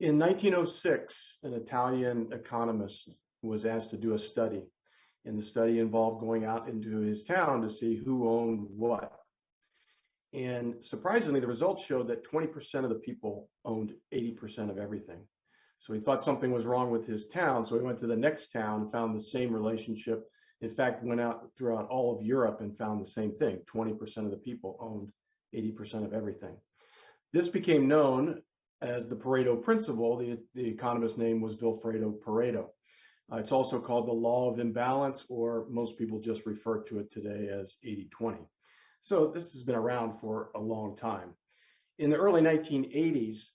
In 1906, an Italian economist was asked to do a study, and the study involved going out into his town to see who owned what. And surprisingly, the results showed that 20% of the people owned 80% of everything. So he thought something was wrong with his town. So he went to the next town and found the same relationship. In fact, went out throughout all of Europe and found the same thing. 20% of the people owned 80% of everything. This became known as the Pareto principle. The economist's name was Vilfredo Pareto. It's also called the law of imbalance, or most people just refer to it today as 80-20. So this has been around for a long time. In the early 1980s,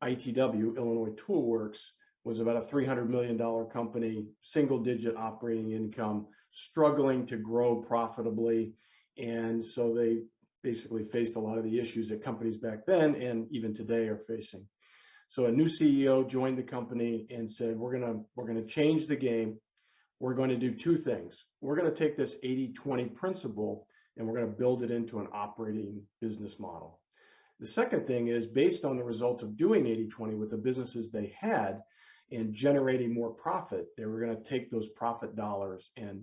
ITW, Illinois Tool Works, was about a $300 million company, single-digit operating income, struggling to grow profitably. And so they basically faced a lot of the issues that companies back then and even today are facing. So a new CEO joined the company and said, we're gonna change the game. We're going to do two things. We're going to take this 80-20 principle and we're going to build it into an operating business model. The second thing is, based on the results of doing 80-20 with the businesses they had and generating more profit, they were going to take those profit dollars and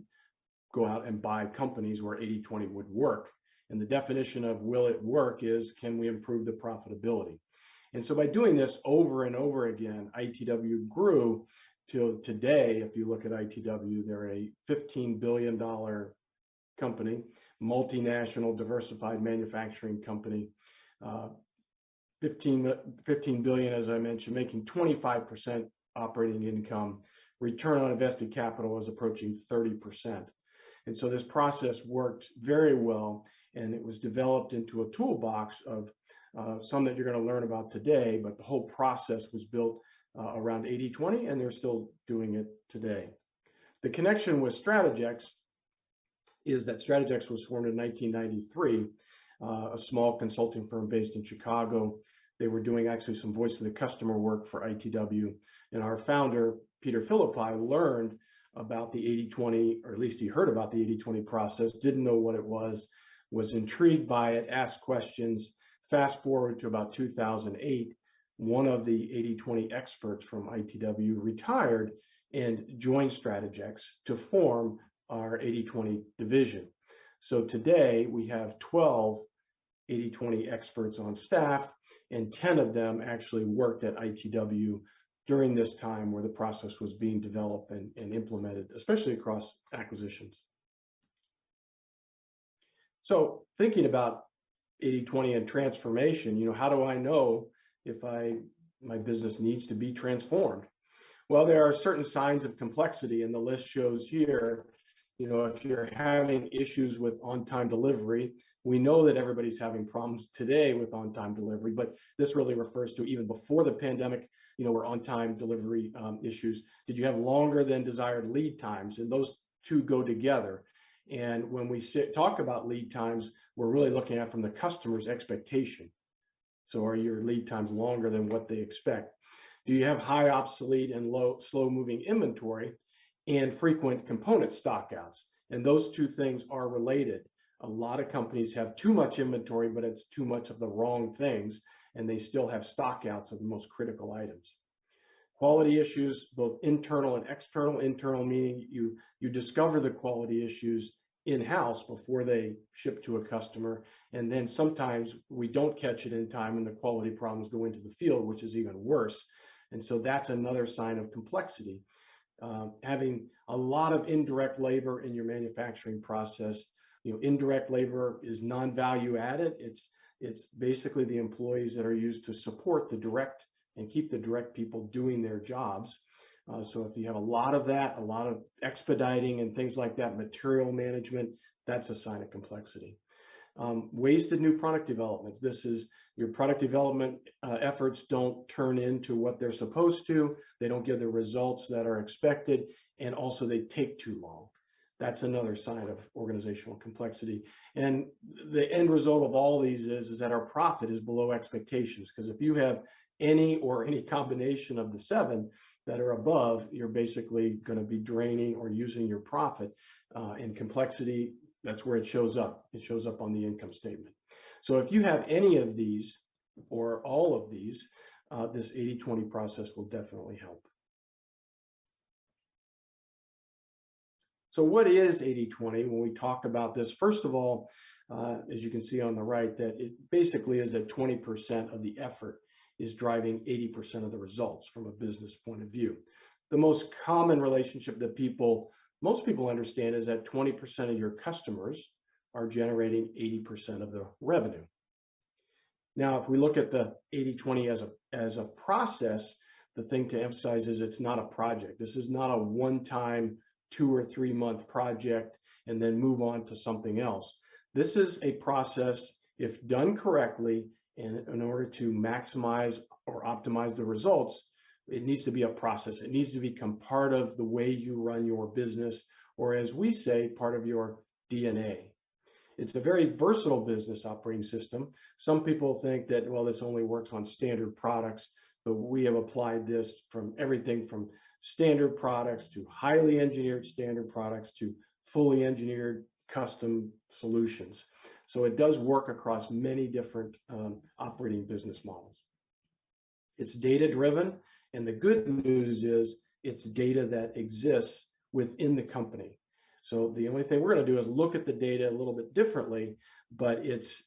go out and buy companies where 80-20 would work. And the definition of will it work is, can we improve the profitability? And so by doing this over and over again, ITW grew till today. If you look at ITW, they're a $15 billion company, multinational diversified manufacturing company, 15 billion, as I mentioned, making 25% operating income. Return on invested capital is approaching 30%. And so this process worked very well, and it was developed into a toolbox of some that you're going to learn about today, but the whole process was built around 80-20, and they're still doing it today. The connection with Strategex is that Strategex was formed in 1993, a small consulting firm based in Chicago. They were doing actually some voice of the customer work for ITW, and our founder, Peter Philippi, learned about the 80-20, or at least he heard about the 80-20 process, didn't know what it was intrigued by it, asked questions. Fast forward to about 2008, one of the 80-20 experts from ITW retired and joined Strategex to form our 80-20 division. So today we have 12 80-20 experts on staff, and 10 of them actually worked at ITW during this time where the process was being developed and implemented, especially across acquisitions. So thinking about 80-20 and transformation, how do I know if my business needs to be transformed? Well, there are certain signs of complexity, and the list shows here. If you're having issues with on-time delivery, we know that everybody's having problems today with on-time delivery, but this really refers to even before the pandemic, where on-time delivery issues. Did you have longer than desired lead times? And those two go together. And when we talk about lead times, we're really looking at from the customer's expectation. So are your lead times longer than what they expect? Do you have high obsolete and slow moving inventory and frequent component stockouts? And those two things are related. A lot of companies have too much inventory, but it's too much of the wrong things, and they still have stockouts of the most critical items. Quality issues, both internal and external. Internal meaning you discover the quality issues in-house before they ship to a customer, and then sometimes we don't catch it in time and the quality problems go into the field, which is even worse. And so that's another sign of complexity. Having a lot of indirect labor in your manufacturing process. Indirect labor is non-value added. It's basically the employees that are used to support the direct and keep the direct people doing their jobs. So if you have a lot of that, a lot of expediting and things like that, material management, that's a sign of complexity. Wasted new product developments. This is your product development efforts don't turn into what they're supposed to. They don't give the results that are expected, and also they take too long. That's another sign of organizational complexity. And the end result of all of these is that our profit is below expectations, because if you have any combination of the 7 that are above, you're basically going to be draining or using your profit. And complexity, that's where it shows up. It shows up on the income statement. So if you have any of these or all of these, this 80-20 process will definitely help. So what is 80-20? When we talk about this, first of all, as you can see on the right, that it basically is that 20% of the effort is driving 80% of the results from a business point of view. The most common relationship that most people understand is that 20% of your customers are generating 80% of the revenue. Now, if we look at the 80-20 as a process, the thing to emphasize is it's not a project. This is not a one-time 2 or 3 month project and then move on to something else. This is a process, if done correctly, and in order to maximize or optimize the results, it needs to be a process. It needs to become part of the way you run your business, or as we say, part of your DNA. It's a very versatile business operating system. Some people think that, well, this only works on standard products, but we have applied this from everything from standard products to highly engineered standard products to fully engineered custom solutions. So it does work across many different operating business models. It's data driven, and the good news is it's data that exists within the company. So the only thing we're going to do is look at the data a little bit differently, but it's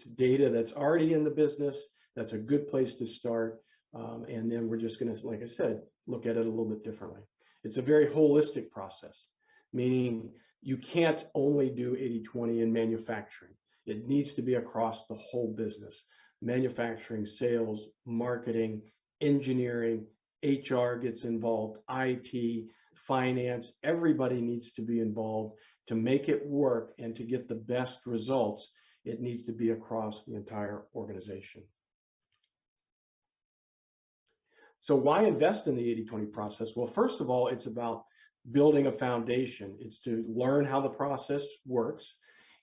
data that's already in the business. That's a good place to start. And then we're just going to, like I said, look at it a little bit differently. It's a very holistic process, meaning you can't only do 80-20 in manufacturing. It needs to be across the whole business. Manufacturing, sales, marketing, engineering, HR gets involved, IT, finance, everybody needs to be involved to make it work and to get the best results. It needs to be across the entire organization. So why invest in the 80-20 process? Well, first of all, it's about building a foundation. It's to learn how the process works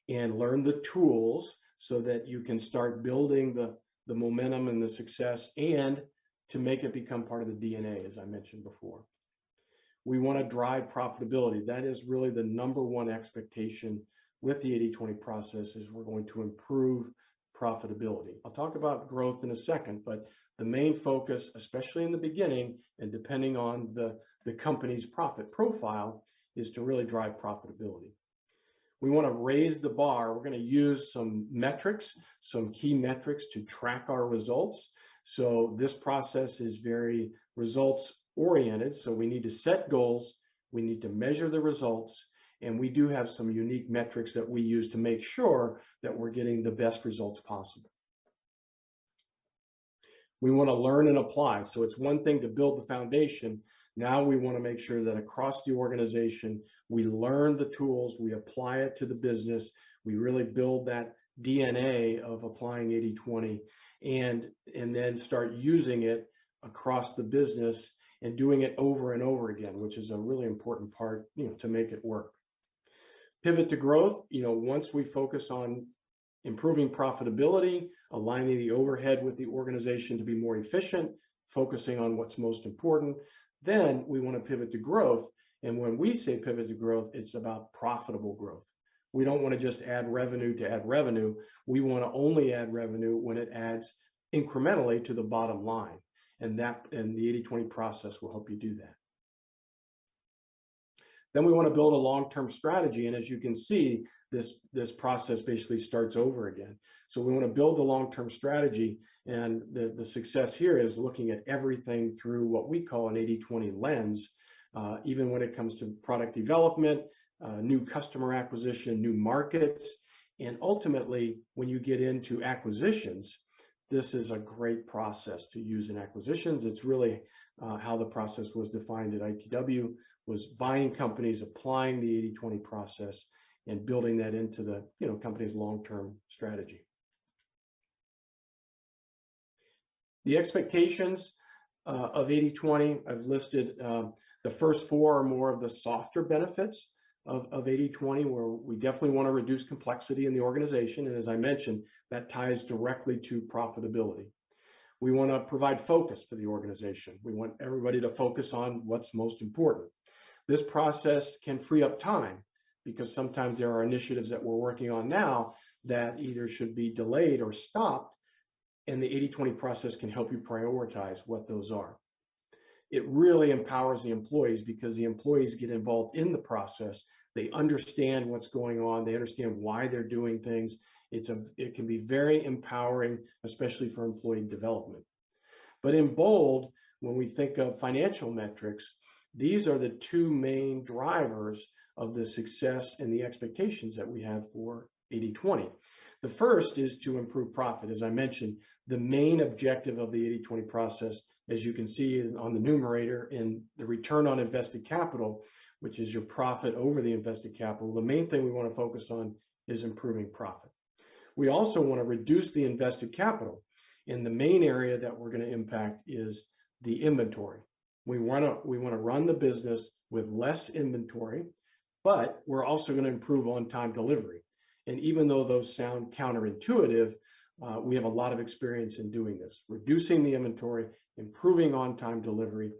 and learn the tools so that you can start building the momentum and the success, and to make it become part of the DNA, as I mentioned before. We want to drive profitability. That is really the number one expectation with the 80-20 process, is we're going to improve profitability. I'll talk about growth in a second, but the main focus, especially in the beginning and depending on the company's profit profile, is to really drive profitability. We want to raise the bar. We're going to use some metrics, some key metrics to track our results. So this process is very results oriented. So we need to set goals, we need to measure the results, and we do have some unique metrics that we use to make sure that we're getting the best results possible. We want to learn and apply. So it's one thing to build the foundation. Now we want to make sure that across the organization, we learn the tools, we apply it to the business, we really build that DNA of applying 80-20, and then start using it across the business and doing it over and over again, which is a really important part, to make it work. Pivot to growth. Once we focus on improving profitability, aligning the overhead with the organization to be more efficient, focusing on what's most important, then we want to pivot to growth. And when we say pivot to growth, it's about profitable growth. We don't want to just add revenue to add revenue. We want to only add revenue when it adds incrementally to the bottom line. And the 80-20 process will help you do that. Then we want to build a long-term strategy. And as you can see, this process basically starts over again. So we want to build a long-term strategy. And the success here is looking at everything through what we call an 80-20 lens, even when it comes to product development, new customer acquisition, new markets. And ultimately, when you get into acquisitions, this is a great process to use in acquisitions. It's really how the process was defined at ITW, was buying companies, applying the 80-20 process, and building that into the company's long-term strategy. The expectations of 80-20, I've listed the first 4 are more of the softer benefits of 80-20, where we definitely want to reduce complexity in the organization. And as I mentioned, that ties directly to profitability. We want to provide focus for the organization. We want everybody to focus on what's most important. This process can free up time, because sometimes there are initiatives that we're working on now that either should be delayed or stopped. and the 80-20 process can help you prioritize what those are. It really empowers the employees because the employees get involved in the process. They understand what's going on. They understand why they're doing things. It can be very empowering, especially for employee development. But in bold, when we think of financial metrics, these are the two main drivers of the success and the expectations that we have for 80-20. The first is to improve profit. As I mentioned, the main objective of the 80-20 process, as you can see, is on the numerator in the return on invested capital, which is your profit over the invested capital. The main thing we want to focus on is improving profit. We also want to reduce the invested capital. And the main area that we're going to impact is the inventory. We want to run the business with less inventory, but we're also going to improve on-time delivery. And even though those sound counterintuitive, we have a lot of experience in doing this, reducing the inventory, improving on-time delivery.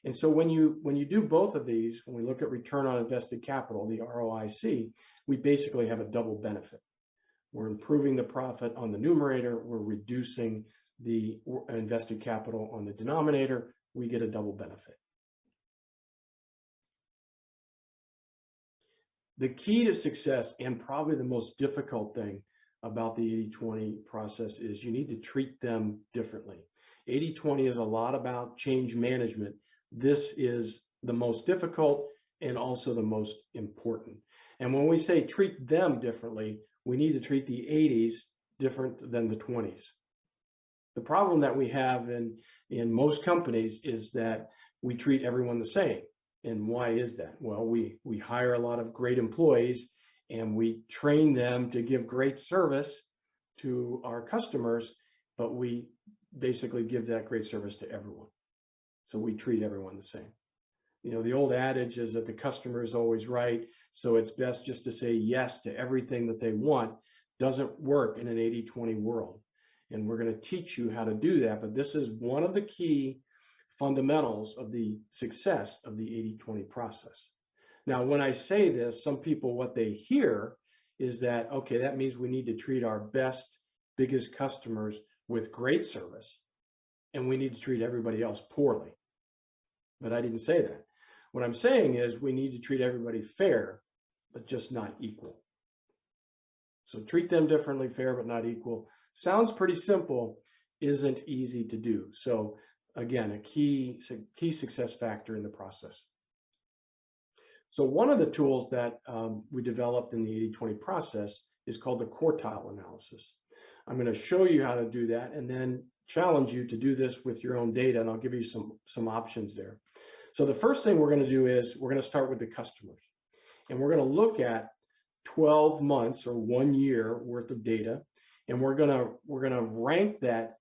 And so when you do both of these, when we look at return on invested capital, the ROIC, we basically have a double benefit. We're improving the profit on the numerator, we're reducing the invested capital on the denominator, we get a double benefit. The key to success, and probably the most difficult thing about the 80-20 process, is you need to treat them differently. 80-20 is a lot about change management. This is the most difficult and also the most important. And when we say treat them differently, we need to treat the 80s different than the 20s. The problem that we have in most companies is that we treat everyone the same. And why is that? Well, we hire a lot of great employees and we train them to give great service to our customers, but we basically give that great service to everyone. So we treat everyone the same. You know, the old adage is that the customer is always right, so it's best just to say yes to everything that they want. Doesn't work in an 80-20 world. And we're going to teach you how to do that, but this is one of the key fundamentals of the success of the 80-20 process. Now, when I say this, some people, what they hear is that, okay, that means we need to treat our best, biggest customers with great service, and we need to treat everybody else poorly. But I didn't say that. What I'm saying is we need to treat everybody fair, but just not equal. So treat them differently, fair, but not equal. Sounds pretty simple, isn't easy to do. So again, a key success factor in the process. So one of the tools that we developed in the 80-20 process is called the quartile analysis. I'm going to show you how to do that and then challenge you to do this with your own data, and I'll give you some options there. So the first thing we're going to do is we're going to start with the customers, and we're going to look at 12 months or 1 year worth of data, and we're going to rank that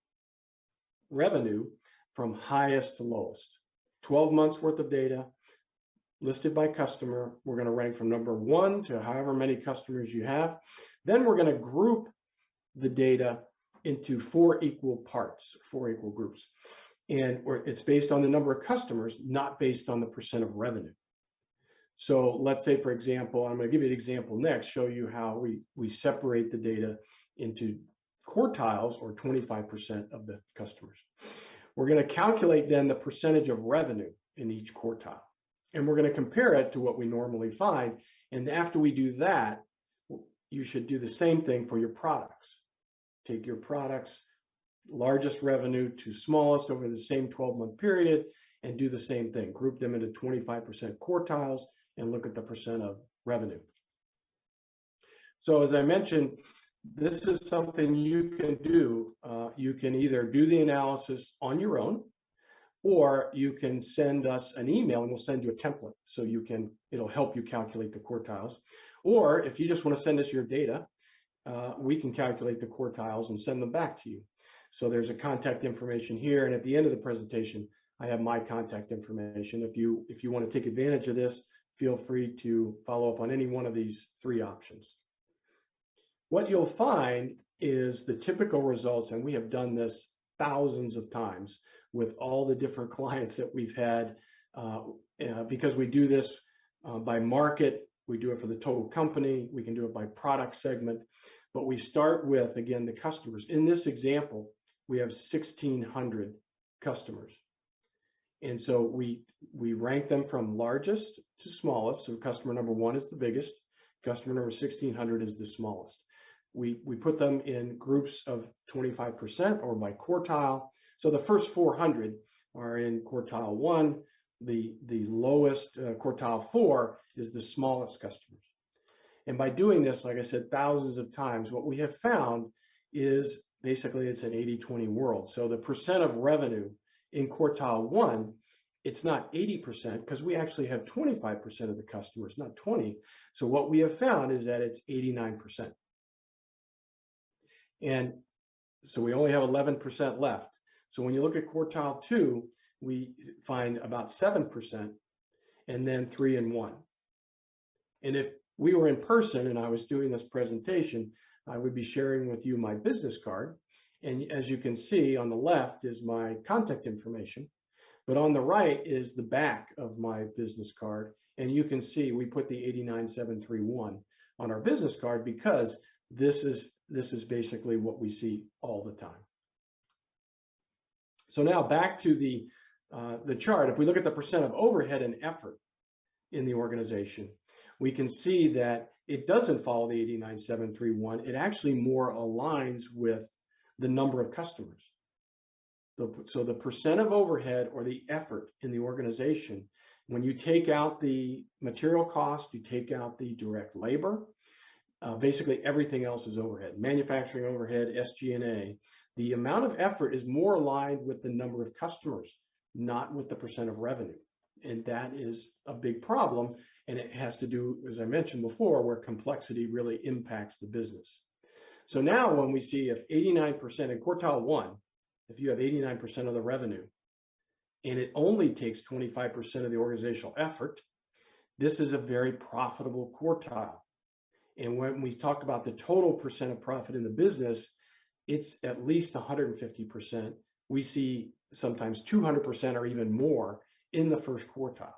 revenue from highest to lowest. 12 months worth of data listed by customer. We're going to rank from number 1 to however many customers you have. Then we're going to group the data into 4 equal parts, 4 equal groups. And it's based on the number of customers, not based on the percent of revenue. So let's say, for example, I'm going to give you an example next, show you how we separate the data into quartiles, or 25% of the customers. We're going to calculate then the percentage of revenue in each quartile. And we're going to compare it to what we normally find. And after we do that, you should do the same thing for your products. Take your products, largest revenue to smallest over the same 12-month period, and do the same thing. Group them into 25% quartiles and look at the percent of revenue. So as I mentioned, this is something you can do. You can either do the analysis on your own, or you can send us an email and we'll send you a template so it'll help you calculate the quartiles. Or if you just want to send us your data, we can calculate the quartiles and send them back to you. So there's a contact information here, and at the end of the presentation, I have my contact information. If you want to take advantage of this, feel free to follow up on any one of these 3 options. What you'll find is the typical results, and we have done this thousands of times with all the different clients that we've had, because we do this by market, we do it for the total company, we can do it by product segment, but we start with, again, the customers. In this example, we have 1,600 customers. And so we rank them from largest to smallest. So customer number 1 is the biggest. Customer number 1,600 is the smallest. We put them in groups of 25% or by quartile. So the first 400 are in quartile 1. The lowest quartile 4 is the smallest customers. And by doing this, like I said, thousands of times, what we have found is basically it's an 80-20 world. So the percent of revenue in quartile 1, it's not 80% because we actually have 25% of the customers, not 20. So what we have found is that it's 89%. And so we only have 11% left. So when you look at quartile 2, we find about 7% and then 3 and 1. And if we were in person and I was doing this presentation, I would be sharing with you my business card. And as you can see, on the left is my contact information, but on the right is the back of my business card. And you can see we put the 89731 on our business card because this is basically what we see all the time. So now back to the chart. If we look at the percent of overhead and effort in the organization, we can see that it doesn't follow the 89731. It actually more aligns with the number of customers. So the percent of overhead or the effort in the organization, when you take out the material cost, you take out the direct labor, basically everything else is overhead. Manufacturing overhead, SG&A. The amount of effort is more aligned with the number of customers, not with the percent of revenue. And that is a big problem. And it has to do, as I mentioned before, where complexity really impacts the business. So now when we see if 89% in quartile 1, if you have 89% of the revenue, and it only takes 25% of the organizational effort, this is a very profitable quartile. And when we talk about the total percent of profit in the business, it's at least 150%. We see sometimes 200% or even more in the first quartile.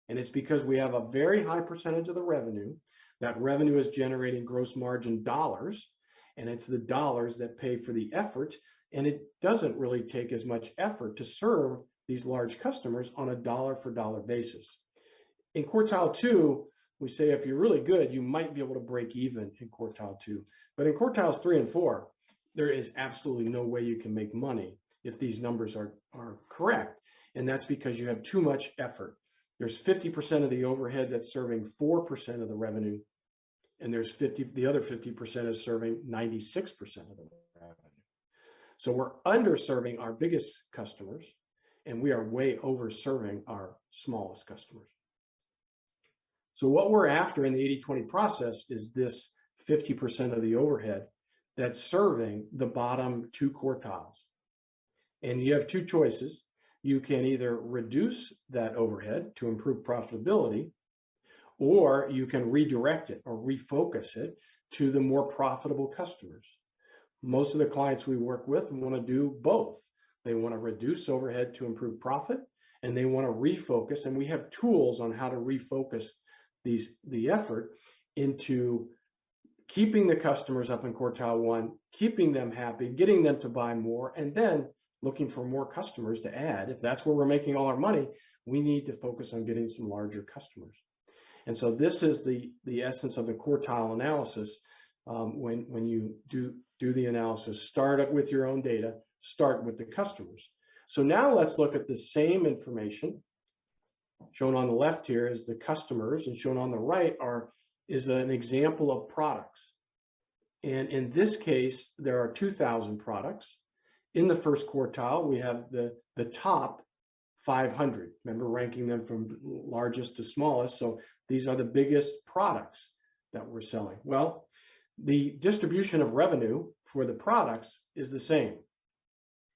And it's because we have a very high percentage of the revenue. That revenue is generating gross margin dollars, and it's the dollars that pay for the effort. And it doesn't really take as much effort to serve these large customers on a dollar for dollar basis. In quartile 2, we say if you're really good, you might be able to break even in quartile 2. But in quartiles 3 and 4, there is absolutely no way you can make money if these numbers are correct. And that's because you have too much effort. There's 50% of the overhead that's serving 4% of the revenue, and there's the other 50% is serving 96% of the revenue. So we're underserving our biggest customers, and we are way overserving our smallest customers. So what we're after in the 80-20 process is this 50% of the overhead that's serving the bottom 2 quartiles. And you have 2 choices. You can either reduce that overhead to improve profitability, or you can redirect it or refocus it to the more profitable customers. Most of the clients we work with want to do both. They want to reduce overhead to improve profit, and they want to refocus. And we have tools on how to refocus the effort into keeping the customers up in quartile 1, keeping them happy, getting them to buy more, and then looking for more customers to add. If that's where we're making all our money, we need to focus on getting some larger customers. And so this is the essence of the quartile analysis. When you do the analysis, start up with your own data, start with the customers. So now let's look at the same information. Shown on the left here is the customers, and shown on the right is an example of products. And in this case, there are 2,000 products. In the first quartile, we have the top 500. Remember, ranking them from largest to smallest. So these are the biggest products that we're selling. Well, the distribution of revenue for the products is the same,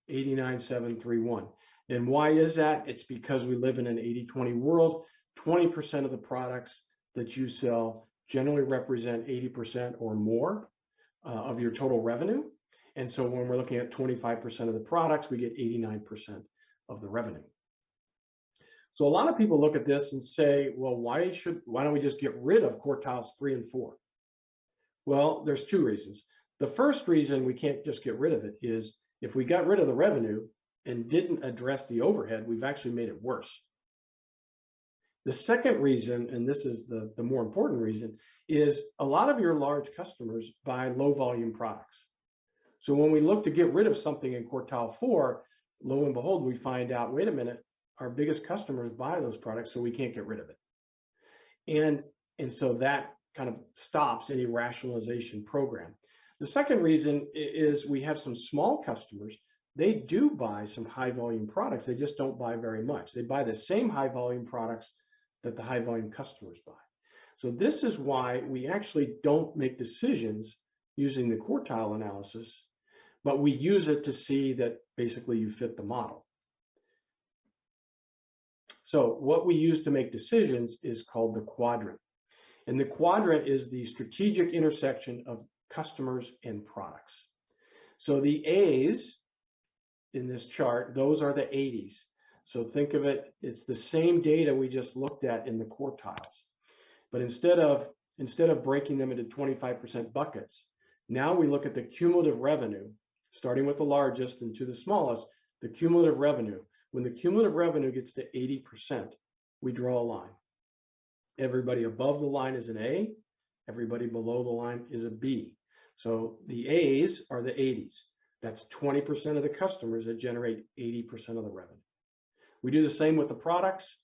89,731. And why is that? It's because we live in an 80-20 world. 20% of the products that you sell generally represent 80% or more of your total revenue. And so when we're looking at 25% of the products, we get 89% of the revenue. So a lot of people look at this and say, well, why don't we just get rid of quartiles 3 and 4? Well, there's 2 reasons. The first reason we can't just get rid of it is If we got rid of the revenue and didn't address the overhead, we've actually made it worse. The second reason, and this is the more important reason, is a lot of your large customers buy low volume products. So when we look to get rid of something in quartile 4, lo and behold, we find out, wait a minute, our biggest customers buy those products, so we can't get rid of it. And so that kind of stops any rationalization program. The second reason is we have some small customers. They do buy some high volume products. They just don't buy very much. They buy the same high volume products that the high volume customers buy. So this is why we actually don't make decisions using the quartile analysis, but we use it to see that basically you fit the model. So what we use to make decisions is called the quadrant. And the quadrant is the strategic intersection of customers and products. So the A's in this chart, those are the 80s. So think of it, it's the same data we just looked at in the quartiles. But instead of breaking them into 25% buckets, now we look at the cumulative revenue, starting with the largest and to the smallest, the cumulative revenue. When the cumulative revenue gets to 80%, we draw a line. Everybody above the line is an A, everybody below the line is a B. So the A's are the 80s. That's 20% of the customers that generate 80% of the revenue. We do the same with the products.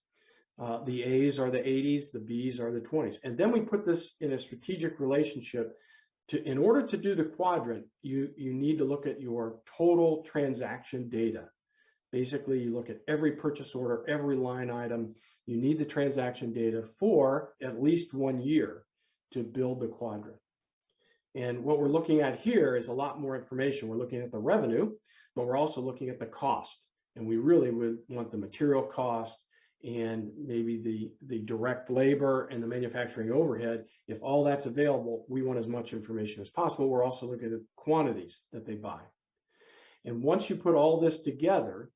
The A's are the 80s, the B's are the 20s. And then we put this in a strategic relationship. In order to do the quadrant, you need to look at your total transaction data. Basically, you look at every purchase order, every line item. You need the transaction data for at least 1 year to build the quadrant. And what we're looking at here is a lot more information. We're looking at the revenue, but we're also looking at the cost. And we really would want the material cost and maybe the direct labor and the manufacturing overhead. If all that's available, we want as much information as possible. We're also looking at quantities that they buy. And once you put all this together,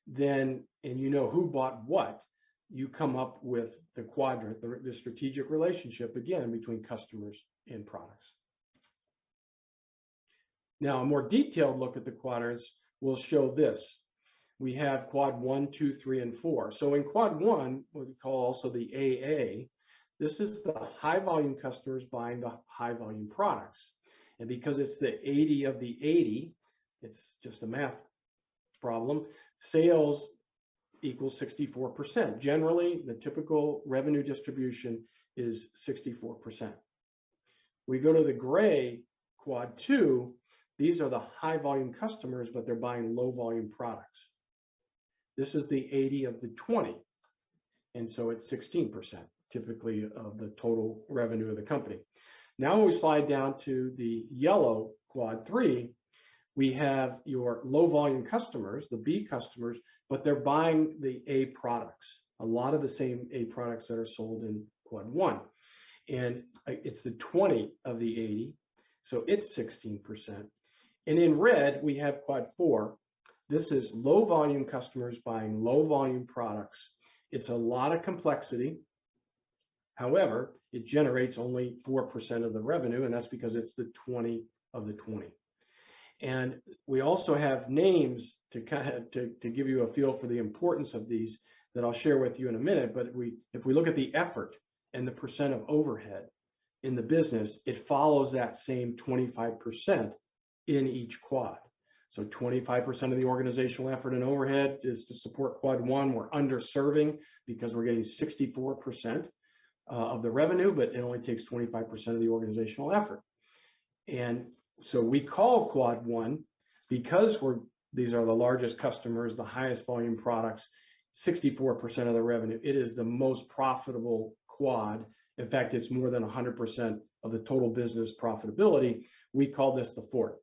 then, and you know who bought what, you come up with the quadrant, the strategic relationship, again, between customers and products. Now, a more detailed look at the quadrants will show this. We have quad 1, 2, 3, and 4. So in quad 1, what we call also the AA, this is the high volume customers buying the high volume products. And because it's the 80 of the 80, it's just a math problem, sales equals 64%. Generally, the typical revenue distribution is 64%. We go to the gray quad 2, these are the high volume customers, but they're buying low volume products. This is the 80 of the 20. And so it's 16% typically of the total revenue of the company. Now when we slide down to the yellow quad 3, we have your low volume customers, the B customers, but they're buying the A products, a lot of the same A products that are sold in quad 1. And it's the 20 of the 80, so it's 16%. And in red, we have quad 4. This is low volume customers buying low volume products. It's a lot of complexity. However, it generates only 4% of the revenue, and that's because it's the 20 of the 20. And we also have names to kind of to give you a feel for the importance of these that I'll share with you in a minute. But if we look at the effort and the percent of overhead in the business, it follows that same 25% in each quad. So 25% of the organizational effort and overhead is to support quad 1. We're underserving because we're getting 64% of the revenue, but it only takes 25% of the organizational effort. And so we call quad 1 because these are the largest customers, the highest volume products, 64% of the revenue. It is the most profitable quad. In fact, it's more than 100% of the total business profitability. We call this the fort.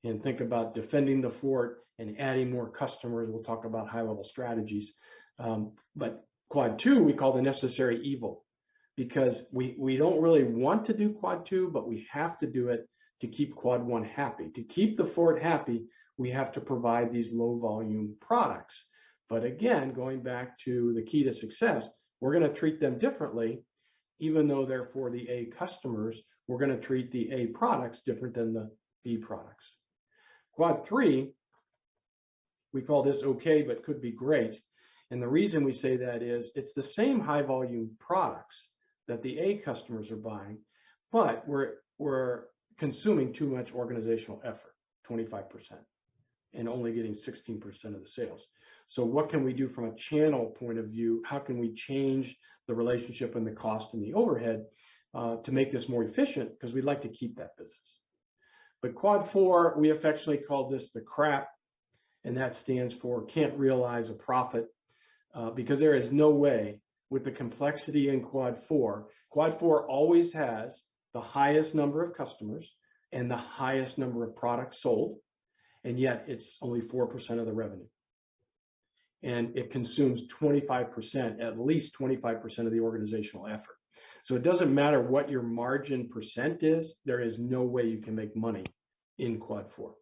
And think about defending the fort and adding more customers. We'll talk about high-level strategies. But quad 2, we call the necessary evil, because we don't really want to do quad 2, but we have to do it to keep quad 1 happy. To keep the fort happy, we have to provide these low volume products. But again, going back to the key to success, we're going to treat them differently. Even though they're for the A customers, we're going to treat the A products different than the B products. Quad 3, we call this okay, but could be great. And the reason we say that is it's the same high volume products that the A customers are buying, but we're consuming too much organizational effort, 25%, and only getting 16% of the sales. So what can we do from a channel point of view? How can we change the relationship and the cost and the overhead to make this more efficient? Because we'd like to keep that business. But Quad 4, we affectionately call this the crap, and that stands for can't realize a profit, because there is no way with the complexity in Quad 4. Quad 4 always has the highest number of customers and the highest number of products sold, and yet it's only 4% of the revenue. And it consumes 25%, at least 25% of the organizational effort. So it doesn't matter what your margin percent is, there is no way you can make money in Quad 4.